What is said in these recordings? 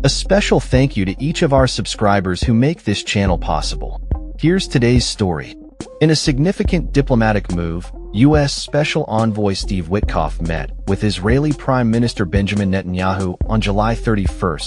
A special thank you to each of our subscribers who make this channel possible. Here's today's story. In a significant diplomatic move, U.S. Special Envoy Steve Witkoff met with Israeli Prime Minister Benjamin Netanyahu on July 31,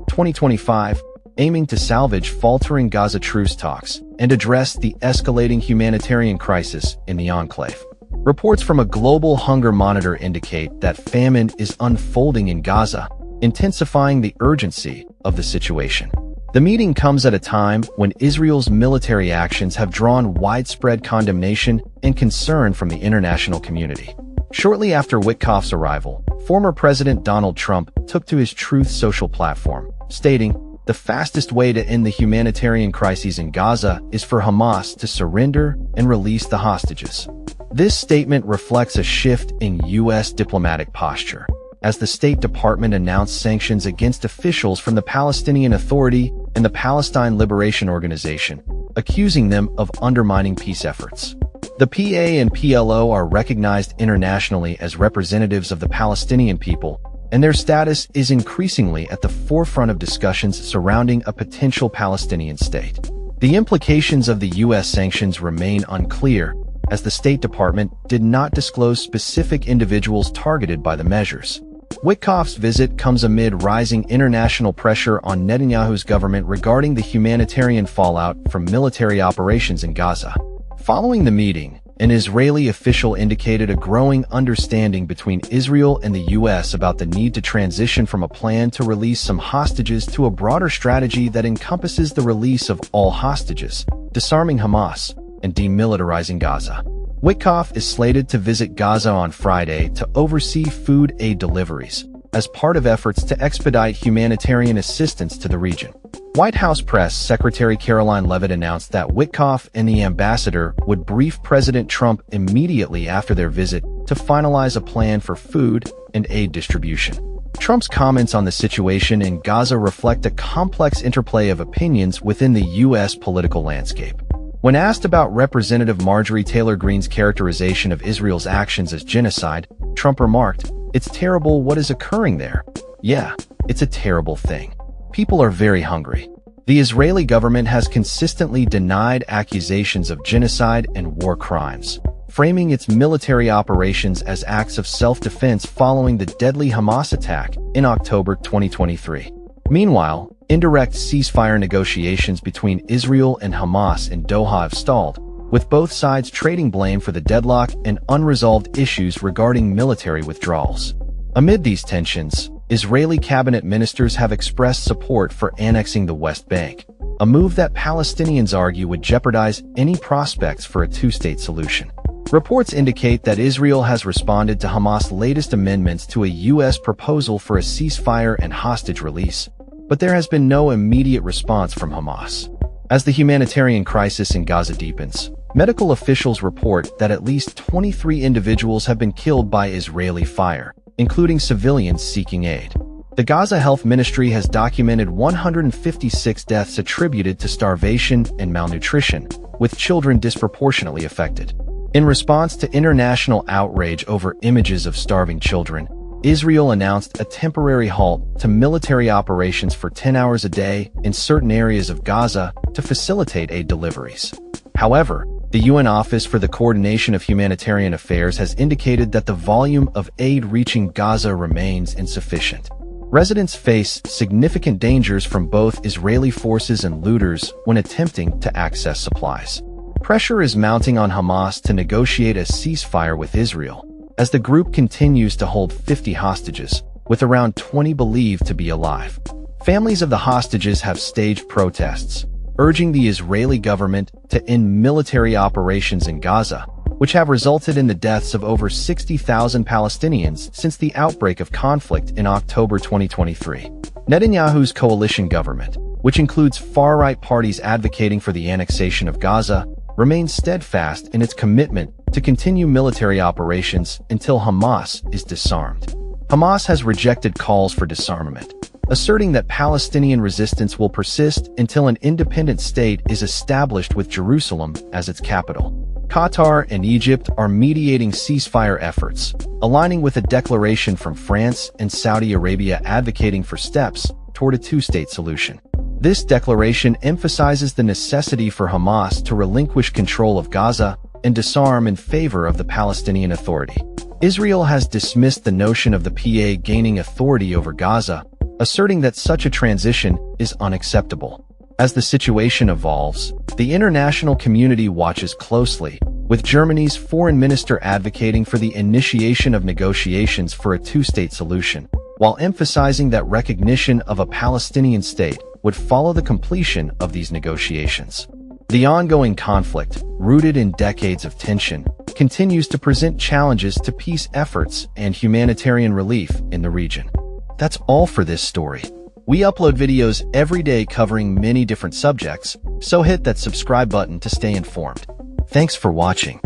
2025, aiming to salvage faltering Gaza truce talks and address the escalating humanitarian crisis in the enclave. Reports from a global hunger monitor indicate that famine is unfolding in Gaza, intensifying the urgency of the situation. The meeting comes at a time when Israel's military actions have drawn widespread condemnation and concern from the international community. Shortly after Witkoff's arrival, former President Donald Trump took to his Truth social platform, stating, "The fastest way to end the humanitarian crises in Gaza is for Hamas to surrender and release the hostages." This statement reflects a shift in U.S. diplomatic posture, as the State Department announced sanctions against officials from the Palestinian Authority and the Palestine Liberation Organization, accusing them of undermining peace efforts. The PA and PLO are recognized internationally as representatives of the Palestinian people, and their status is increasingly at the forefront of discussions surrounding a potential Palestinian state. The implications of the U.S. sanctions remain unclear, as the State Department did not disclose specific individuals targeted by the measures. Witkoff's visit comes amid rising international pressure on Netanyahu's government regarding the humanitarian fallout from military operations in Gaza. Following the meeting, an Israeli official indicated a growing understanding between Israel and the U.S. about the need to transition from a plan to release some hostages to a broader strategy that encompasses the release of all hostages, disarming Hamas, and demilitarizing Gaza. Witkoff is slated to visit Gaza on Friday to oversee food aid deliveries, as part of efforts to expedite humanitarian assistance to the region. White House Press Secretary Caroline Leavitt announced that Witkoff and the ambassador would brief President Trump immediately after their visit to finalize a plan for food and aid distribution. Trump's comments on the situation in Gaza reflect a complex interplay of opinions within the U.S. political landscape. When asked about Representative Marjorie Taylor Greene's characterization of Israel's actions as genocide, Trump remarked, "It's terrible what is occurring there. Yeah, it's a terrible thing. People are very hungry." The Israeli government has consistently denied accusations of genocide and war crimes, framing its military operations as acts of self-defense following the deadly Hamas attack in October 2023. Meanwhile, indirect ceasefire negotiations between Israel and Hamas in Doha have stalled, with both sides trading blame for the deadlock and unresolved issues regarding military withdrawals. Amid these tensions, Israeli cabinet ministers have expressed support for annexing the West Bank, a move that Palestinians argue would jeopardize any prospects for a two-state solution. Reports indicate that Israel has responded to Hamas' latest amendments to a U.S. proposal for a ceasefire and hostage release, but there has been no immediate response from Hamas. As the humanitarian crisis in Gaza deepens, medical officials report that at least 23 individuals have been killed by Israeli fire, including civilians seeking aid. The Gaza Health Ministry has documented 156 deaths attributed to starvation and malnutrition, with children disproportionately affected. In response to international outrage over images of starving children, Israel announced a temporary halt to military operations for 10 hours a day in certain areas of Gaza to facilitate aid deliveries. However, the UN Office for the Coordination of Humanitarian Affairs has indicated that the volume of aid reaching Gaza remains insufficient. Residents face significant dangers from both Israeli forces and looters when attempting to access supplies. Pressure is mounting on Hamas to negotiate a ceasefire with Israel, as the group continues to hold 50 hostages, with around 20 believed to be alive. Families of the hostages have staged protests, urging the Israeli government to end military operations in Gaza, which have resulted in the deaths of over 60,000 Palestinians since the outbreak of conflict in October 2023. Netanyahu's coalition government, which includes far-right parties advocating for the annexation of Gaza, remains steadfast in its commitment to continue military operations until Hamas is disarmed. Hamas has rejected calls for disarmament, asserting that Palestinian resistance will persist until an independent state is established with Jerusalem as its capital. Qatar and Egypt are mediating ceasefire efforts, aligning with a declaration from France and Saudi Arabia advocating for steps toward a two-state solution. This declaration emphasizes the necessity for Hamas to relinquish control of Gaza and disarm in favor of the Palestinian Authority. Israel has dismissed the notion of the PA gaining authority over Gaza, asserting that such a transition is unacceptable. As the situation evolves, the international community watches closely, with Germany's foreign minister advocating for the initiation of negotiations for a two-state solution, while emphasizing that recognition of a Palestinian state would follow the completion of these negotiations. The ongoing conflict, rooted in decades of tension, continues to present challenges to peace efforts and humanitarian relief in the region. That's all for this story. We upload videos every day covering many different subjects, so hit that subscribe button to stay informed. Thanks for watching.